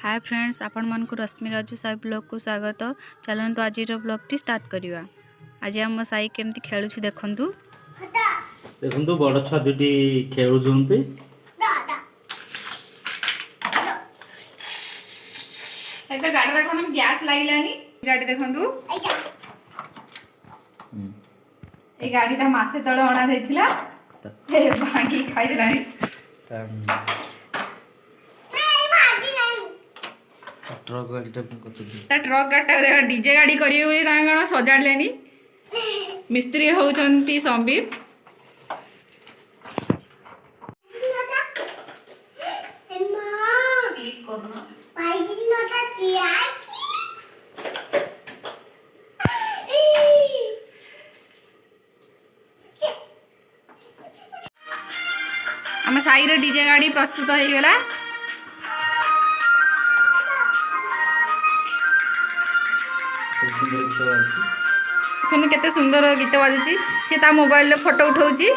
Hi friends, आपण मन को रश्मि राजू साई ब्लॉग को स्वागत। चलतु आज ब्लॉग टी स्टार्ट करवा। आज आम साई केमती खेलु देखु देखु बड़ छुआ दुटी खेलु गाड़ी गैस लगिलानी गाड़ी देखु ए गाड़ी ता मासे तले अणा देथिला ए भांगी खाई देलानी ट्रक गाड़ी डीजे गाड़ी करें सजाड़े मिस्त्री होती संबित आम साई रे डीजे गाड़ी प्रस्तुत हो गला। केते सुंदर गीत बाजुची से ता मोबाइल फोटो उठाउची।